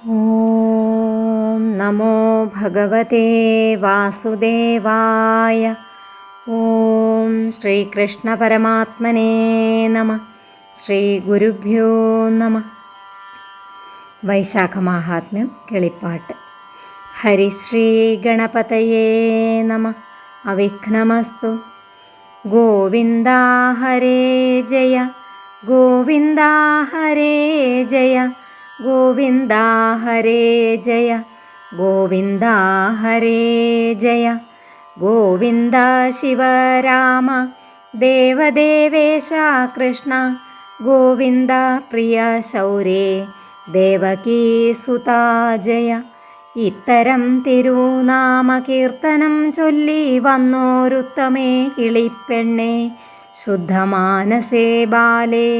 ഓം നമോ ഭഗവതേ വാസുദേവായ. ഓം ശ്രീകൃഷ്ണ പരമാത്മനേ നമഃ. ശ്രീ ഗുരുഭ്യോ നമഃ. വൈശാഖ മാഹാത്മ്യം കിളിപ്പാട്ട്. ഹരിശ്രീ ഗണപതയേ നമഃ. അവിഘ്നമസ്തു. ഗോവിന്ദ ഹരേ ജയ, ഗോവിന്ദ ഹരേ ജയ, ഗോവിന്ദ ഹരേ ജയ, ഗോവിന്ദ ഹരേ ജയ. ഗോവിന്ദ ശിവരാമ ദേവദേവേശ കൃഷ്ണ, ഗോവിന്ദ പ്രിയ ശൗരേ ദേവകീ സുതാ ജയ. ഇത്തരം തിരുനാമകീർത്തനം ചൊല്ലി വന്നോരുത്തമേ കിളിപ്പെണ്ണേ, ശുദ്ധമാനസേ ബാലേ.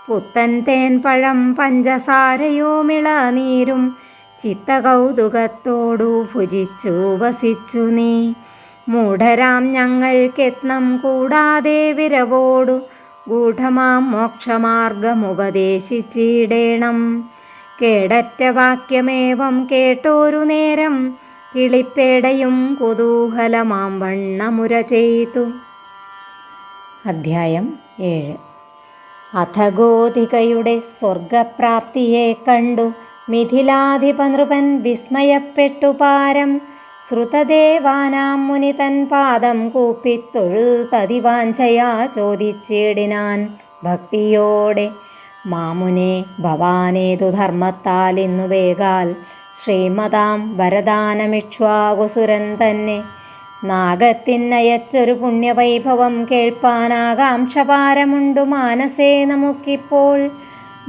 പുത്തൻ തേൻ പഴം പഞ്ചസാരയോമിളനീരും ചിത്തകൗതുകത്തോടു ഭുജിച്ചു വസിച്ചു നീ. മൂഢരാം ഞങ്ങൾക്കെത്നം കൂടാതെ വിരവോടു ഗൂഢമാം മോക്ഷമാർഗമുപദേശിച്ചിടേണം. കേടറ്റ വാക്യമേവം കേട്ടോരു നേരം കിളിപ്പേടയും കുതൂഹലമാം വണ്ണമുര ചെയ്തു. അധ്യായം 7. അഥ ഗോധികയുടെ സ്വർഗപ്രാപ്തിയെ കണ്ടു മിഥിലാധിപ നൃപൻ വിസ്മയപ്പെട്ടു പാരം. ശ്രുതദേവാനാം മുനി തൻ പാദം കൂപ്പിത്തൊഴു പതിവാഞ്ചയാ ചോദിച്ചിടിനാൻ ഭക്തിയോടെ. മാമുനെ ഭവാനേതു ധർമ്മത്താൽ ഇന്നു വേഗാൽ ശ്രീമതാം വരദാനമിക്ഷ്വാകുസുരൻ തന്നെ. നാഗത്തിനയച്ചൊരു പുണ്യവൈഭവം കേൾപ്പാനാകാംക്ഷപാരമുണ്ടു മാനസേ നമുക്കിപ്പോൾ.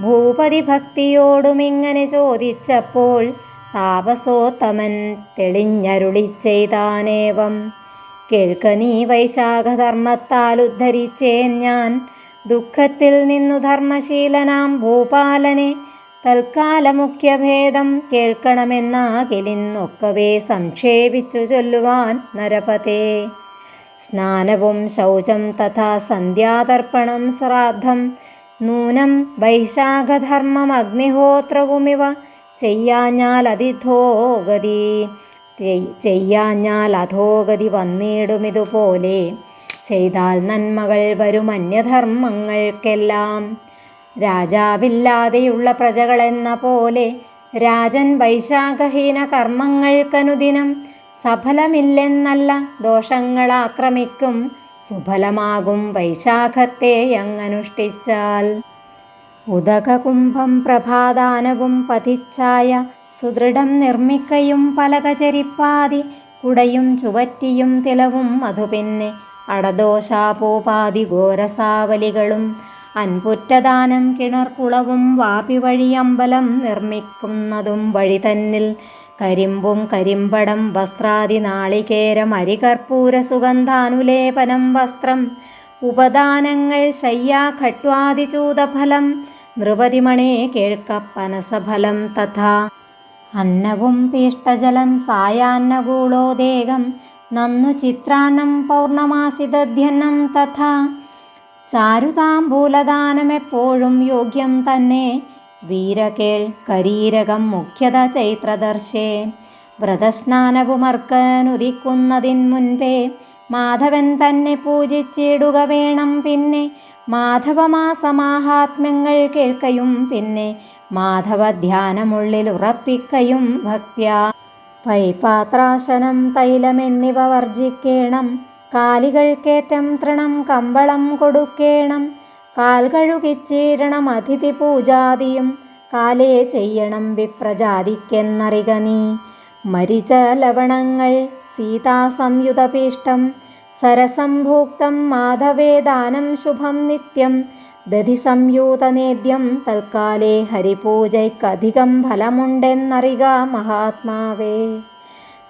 ഭൂപതി ഭക്തിയോടുമിങ്ങനെ ചോദിച്ചപ്പോൾ താപസോത്തമൻ തെളിഞ്ഞരുളി ചെയ്താനേവം. കേൾക്ക നീ വൈശാഖധർമ്മത്താൽ ഉദ്ധരിച്ചേൻ ഞാൻ ദുഃഖത്തിൽ നിന്നു ധർമ്മശീലനാം ഭൂപാലനെ. തൽക്കാല മുഖ്യഭേദം കേൾക്കണമെന്നാകിലിന്നൊക്കവേ സംക്ഷേപിച്ചു ചൊല്ലുവാൻ നരപതേ. സ്നാനവും ശൗചം തഥാ സന്ധ്യാതർപ്പണം ശ്രാദ്ധം നൂനം വൈശാഖധർമ്മം അഗ്നിഹോത്രവുമിവ ചെയ്യാഞ്ഞാൽ അധോഗതി വന്നിടുമിതുപോലെ. ചെയ്താൽ നന്മകൾ വരും അന്യധർമ്മങ്ങൾക്കെല്ലാം. രാജാവില്ലാതെയുള്ള പ്രജകളെന്ന പോലെ രാജൻ വൈശാഖഹീന കർമ്മങ്ങൾക്കനുദിനം സഫലമില്ലെന്നല്ല ദോഷങ്ങളാക്രമിക്കും. സുഫലമാകും വൈശാഖത്തെ അങ്ങനുഷ്ഠിച്ചാൽ. ഉദകകുംഭം പ്രഭാദാനവും പതിച്ചായ സുദൃഢം നിർമ്മിക്കയും പലകചരിപ്പാതി കുടയും ചുവറ്റിയും തിലവും അതു പിന്നെ അടദോഷാപോപാതി ഘോരസാവലികളും അൻപുറ്റദാനം കിണർക്കുളവും വാപി വഴി അമ്പലം നിർമ്മിക്കുന്നതും വഴി തന്നിൽ കരിമ്പും കരിമ്പടം വസ്ത്രാദി നാളികേരം അരികർപ്പൂര സുഗന്ധാനുലേപനം വസ്ത്രം ഉപദാനങ്ങൾ ശയ്യാ ഖട്വാദിചൂതഫലം നൃപതിമണേ കേൾക്കപ്പനസഫലം തഥാ. അന്നവും പീഷ്ടജലം സായാന്നകൂളോദേകം നന്നു ചിത്രാന്നം പൗർണമാസിദധ്യന്നം തഥാ. ചാരുതാംബൂലദാനമെപ്പോഴും യോഗ്യം തന്നെ. വീരകേൾ കരീരകം മുഖ്യത ചൈത്രദർശേ. വ്രതസ്നാനവുമർക്കനുദിക്കുന്നതിൻ മുൻപേ മാധവൻ തന്നെ പൂജിച്ചിടുക വേണം. പിന്നെ മാധവമാസമാഹാത്മ്യങ്ങൾ കേൾക്കയും പിന്നെ മാധവധ്യാനമുള്ളിൽ ഉറപ്പിക്കയും ഭക്ത്യാ. പൈപാത്രാശനം തൈലമെന്നിവ വർജിക്കേണം. കാലികൾക്കേറ്റം തൃണം കമ്പളം കൊടുക്കേണം. കാൽ കഴുകിച്ചീരണം അതിഥി പൂജാദിയും കാലേ ചെയ്യണം വിപ്രജാതിക്കെന്നറിക നീ. മരിച്ച ലവണങ്ങൾ സീതാസംയുതപീഷ്ടം സരസംഭൂക്തം മാധവേദാനം ശുഭം നിത്യം. ദധിസംയൂതനേദ്യം തൽക്കാലേ ഹരിപൂജയ്ക്കധികം ഫലമുണ്ടെന്നറിക മഹാത്മാവേ.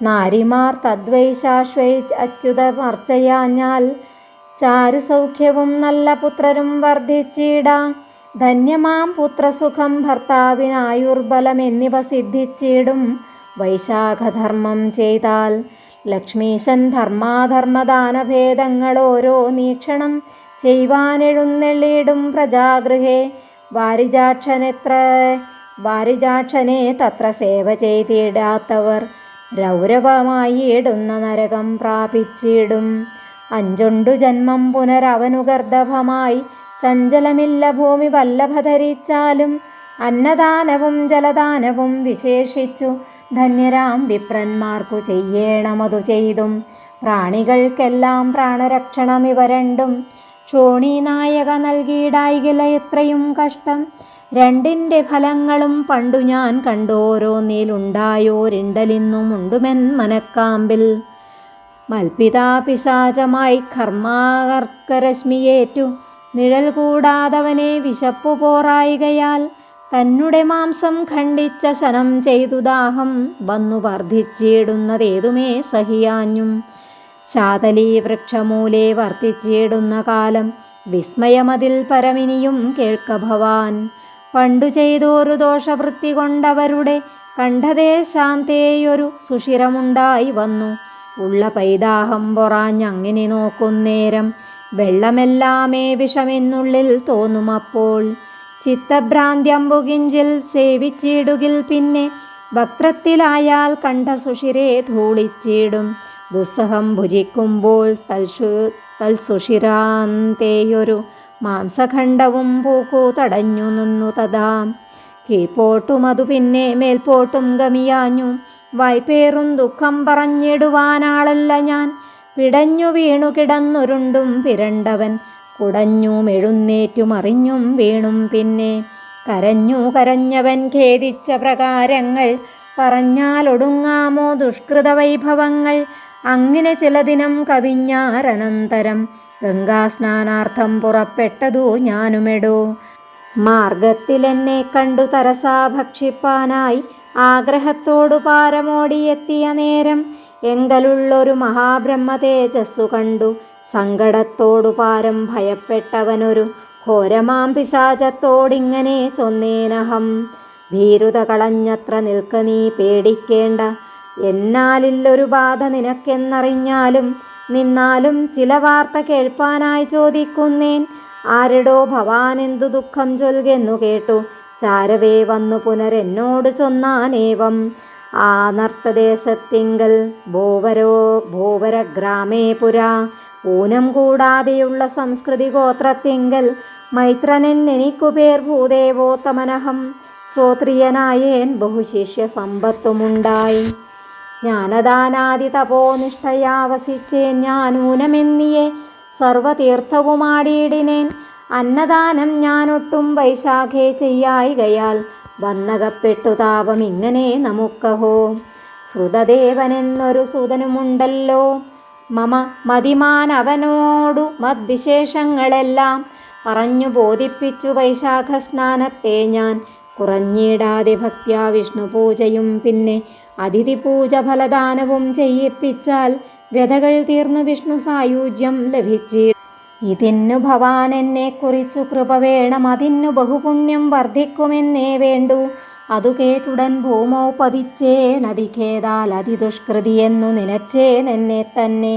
നാരിമാർ തദ്വൈശാശ്വൈ അച്യുതമർച്ചയാഞ്ഞാൽ ചാരുസൗഖ്യവും നല്ല പുത്രരും വർദ്ധിച്ചിടാ. ധന്യമാം പുത്രസുഖം ഭർത്താവിനായുർബലം എന്നിവ സിദ്ധിച്ചിടും വൈശാഖധർമ്മം ചെയ്താൽ. ലക്ഷ്മീശൻ ധർമാധർമ്മദാനഭേദങ്ങളോരോ നീക്ഷണം ചെയ്യുവാനെഴുന്നെള്ളിയിടും പ്രജാഗൃഹേ. വാരിജാക്ഷനെത്ര വാരിജാക്ഷനെ തത്ര സേവ ചെയ്തിടാത്തവർ രൗരവമായി ഇടുന്ന നരകം പ്രാപിച്ചിടും. 5 ജന്മം പുനരവനു ഗർദഭമായി ചഞ്ചലമില്ല ഭൂമി വല്ലഭ ധരിച്ചാലും അന്നദാനവും ജലദാനവും വിശേഷിച്ചു ധന്യരാം വിപ്രന്മാർക്കു ചെയ്യേണമതു ചെയ്തും. പ്രാണികൾക്കെല്ലാം പ്രാണരക്ഷണം ഇവ രണ്ടും ക്ഷോണീനായക നൽകിയിടായികില എത്രയും കഷ്ടം. രണ്ടിൻ്റെ ഫലങ്ങളും പണ്ടു ഞാൻ കണ്ടോരോന്നിലുണ്ടായോരിണ്ടലിന്നും ഉണ്ടുമെൻ മനക്കാമ്പിൽ. മൽപിതാ പിശാചമായി കർമാകർക്കരശ്മിയേറ്റു നിഴൽ കൂടാതവനെ വിശപ്പു പോറായികയാൽ തന്നെ മാംസം ഖണ്ഡിച്ച ശനം ചെയ്തു ദാഹം വന്നു വർദ്ധിച്ചിടുന്നതേതുമേ സഹിയാഞ്ഞും. ശാതലീ വൃക്ഷമൂലേ വർത്തിച്ചിടുന്ന കാലം വിസ്മയമതിൽ പരമിനിയും കേൾക്ക ഭവാൻ. പണ്ടു ചെയ്തോരു ദോഷവൃത്തി കൊണ്ടവരുടെ കണ്ഠദേശാന്തേയൊരു സുഷിരമുണ്ടായി വന്നു. ഉള്ള പൈതാഹം പൊറാഞ്ഞങ്ങനെ നോക്കുന്നേരം വെള്ളമെല്ലാമേ വിഷമെന്നുള്ളിൽ തോന്നുമപ്പോൾ. ചിത്തഭ്രാന്ത്യമ്പുകിഞ്ചിൽ സേവിച്ചിടുകിൽ പിന്നെ വക്രത്തിലായാൽ കണ്ഠസുഷിരെ ധൂളിച്ചിടും. ദുസ്സഹം ഭുജിക്കുമ്പോൾ തൽസുഷിരാന്തേയൊരു മാംസഖണ്ഡവും പൂക്കു തടഞ്ഞു നിന്നു തഥാ. കീഴ്പോട്ടും അതു പിന്നെ മേൽപോട്ടും ഗമിയാഞ്ഞു. വായ്പേറും ദുഃഖം പറഞ്ഞിടുവാനാളല്ല ഞാൻ. പിടഞ്ഞു വീണു കിടന്നുരുണ്ടും പിരണ്ടവൻ കുടഞ്ഞു മെഴുന്നേറ്റു മറിഞ്ഞും വീണും പിന്നെ. കരഞ്ഞു കരഞ്ഞവൻ ഖേദിച്ച പ്രകാരങ്ങൾ പറഞ്ഞാലൊടുങ്ങാമോ ദുഷ്കൃത വൈഭവങ്ങൾ. അങ്ങനെ ചില ദിനം കവിഞ്ഞാരനന്തരം ഗംഗാസ്നാനാർത്ഥം പുറപ്പെട്ടതു ഞാനുമെടോ. മാർഗത്തിലെന്നെ കണ്ടു തരസാ ഭക്ഷിപ്പാനായി ആഗ്രഹത്തോടു പാരമോടിയെത്തിയ നേരം എങ്കലുള്ളൊരു മഹാബ്രഹ്മ തേജസ്സു കണ്ടു സങ്കടത്തോടു പാരം ഭയപ്പെട്ടവനൊരു ഘോരമാം പിശാചത്തോടിങ്ങനെ ചൊന്നേനഹം. ഭീരുത കളഞ്ഞത്ര നിൽക്ക നീ പേടിക്കേണ്ട. എന്നാലില്ലൊരു ബാധ നിനക്കെന്നറിഞ്ഞാലും നിന്നാലും ചില വാർത്ത കേൾപ്പാനായി ചോദിക്കുന്നേൻ. ആരെടോ ഭവാനെന്തു ദുഃഖം ചൊൽകെന്നു കേട്ടു ചാരവേ വന്നു പുനരെന്നോട് ചൊന്നാനേവം. ആ നർത്തദേശത്തിങ്കൽ ഭൂവരഗ്രാമേ പുരാ ഊനം കൂടാതെയുള്ള സംസ്കൃതി ഗോത്രത്തിങ്കൽ മൈത്രനെന്നെനിക്കു പേർ ഭൂദേവോത്തമനഹം. ശ്രോത്രിയനായേൻ ബഹുശിഷ്യ സമ്പത്തുമുണ്ടായി. ജ്ഞാനദാനാദി തപോനിഷ്ഠയാ വസിച്ചേൻ ഞാനൂനമെന്നിയെ സർവതീർത്ഥവുമാടിയിടിനേൻ. അന്നദാനം ഞാനൊട്ടും വൈശാഖേ ചെയ്യായികയാൽ വന്നകപ്പെട്ടു താപം ഇങ്ങനെ നമുക്കഹോ. ശ്രുതദേവനെന്നൊരു സൂതനുമുണ്ടല്ലോ മമ മതിമാൻ. അവനോടു മദ്വിശേഷങ്ങളെല്ലാം പറഞ്ഞു ബോധിപ്പിച്ചു വൈശാഖ സ്നാനത്തെ ഞാൻ. കുറഞ്ഞിടാതെ ഭക്ത്യാ വിഷ്ണു പൂജയും പിന്നെ അതിഥി പൂജ ഫലദാനവും ചെയ്യിപ്പിച്ചാൽ വ്യഥകൾ തീർന്നു വിഷ്ണു സായുജ്യം ലഭിച്ചി. ഇതിന്നു ഭവാൻ എന്നെ കുറിച്ചു കൃപ വേണം. അതിന്നു ബഹുപുണ്യം വർദ്ധിക്കുമെന്നേ വേണ്ടു. അതു കേട്ടുടൻ ഭൂമൗ പതിച്ചേൻ അതിഖേദാൽ അതിദുഷ്കൃതിയെന്നു നിനച്ചേൻ എന്നെ തന്നെ.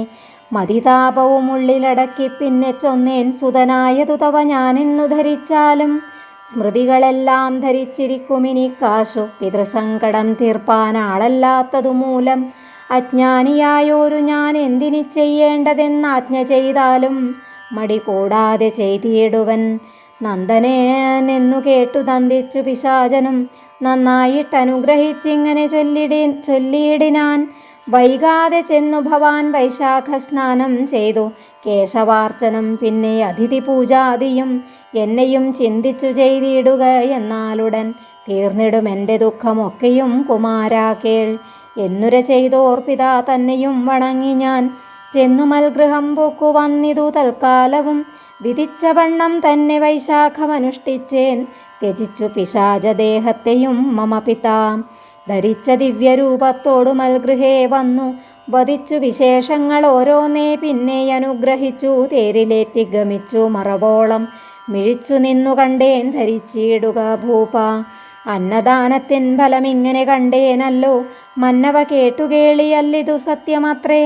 മതിതാപവും ഉള്ളിലടക്കി പിന്നെ ചൊന്നേൻ സുതനായതു തവ ഞാനെന്നു ധരിച്ചാലും സ്മൃതികളെല്ലാം ധരിച്ചിരിക്കുമിനിക്കാശു പിതൃസങ്കടം തീർപ്പാനാളല്ലാത്തതു മൂലം. അജ്ഞാനിയായോരു ഞാൻ എന്തിനി ചെയ്യേണ്ടതെന്നാജ്ഞ ചെയ്താലും മടി കൂടാതെ ചെയ്തിടുവൻ. നന്ദനെന്നു കേട്ടു നന്ദിച്ചു പിശാചനും നന്നായിട്ടനുഗ്രഹിച്ചിങ്ങനെ ചൊല്ലിയിടിനാൻ. വൈകാതെ ചെന്നു ഭവാൻ വൈശാഖ സ്നാനം ചെയ്തു കേശവാർച്ചനം പിന്നെ അതിഥി പൂജാദിയും എന്നെയും ചിന്തിച്ചു ചെയ്തിടുക. എന്നാലുടൻ തീർന്നിടുമെൻ്റെ ദുഃഖമൊക്കെയും കുമാരാ കേൾ. എന്നുര ചെയ്തോർപ്പിതാ തന്നെയും വണങ്ങി ഞാൻ ചെന്നു മൽഗൃഹം പൊക്കു വന്നിതു തൽക്കാലവും. വിധിച്ച വണ്ണം തന്നെ വൈശാഖമനുഷ്ഠിച്ചേൻ ത്യജിച്ചു പിശാചദേഹത്തെയും മമ പിതാ. ധരിച്ച ദിവ്യരൂപത്തോടു മൽഗൃഹേ വന്നു വധിച്ചു വിശേഷങ്ങൾ ഓരോന്നേ പിന്നെ അനുഗ്രഹിച്ചു. തേരിലേറ്റി ഗമിച്ചു മറവോളം മിഴിച്ചു നിന്നു കണ്ടേൻ ധരിച്ചിടുക ഭൂപ. അന്നദാനത്തിൻ ഫലമിങ്ങനെ കണ്ടേനല്ലോ മന്നവ കേട്ടുകേളിയല്ലിതു സത്യമത്രേ.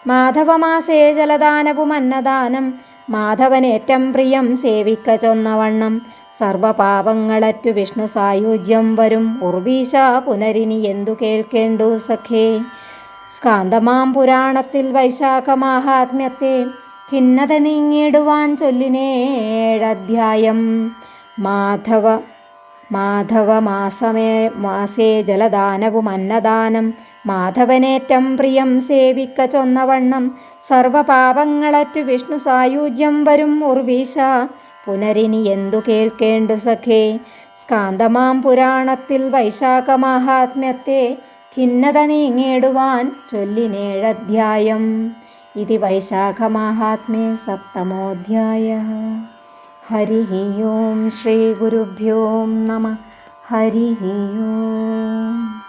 മാധവമാസേ ജലദാനവും അന്നദാനം മാധവനേറ്റം പ്രിയം സേവിക്ക ചൊന്നവണ്ണം സർവപാപങ്ങളറ്റു വിഷ്ണു സായുജ്യം വരും ഉർവീശ പുനരിനി എന്തു കേൾക്കേണ്ടു സഖേ. സ്കാന്തമാം പുരാണത്തിൽ വൈശാഖമാഹാത്മ്യത്തെ ഖിന്നത നീങ്ങിടുവാൻ ചൊല്ലിനേഴധ്യായം. മാസേ ജലദാനവും അന്നദാനം മാധവനേറ്റം പ്രിയം സേവിക്ക ചൊന്നവണ്ണം സർവപാപങ്ങളറ്റു വിഷ്ണു സായുജ്യം വരും ഉർവീശ പുനരിനി എന്തു കേൾക്കേണ്ടു സഖേ. സ്കാന്തമാം പുരാണത്തിൽ വൈശാഖമാഹാത്മ്യത്തെ ഖിന്നത നീങ്ങിടുവാൻ ചൊല്ലിനേഴധ്യായം. ഇതി വൈശാഖമാഹാത്മ്യേ സപ്തമോऽധ്യായഃ. ഹരിഃ ഓം ശ്രീ ഗുരുഭ്യോ നമഃ. ഹരിഃ ഓം.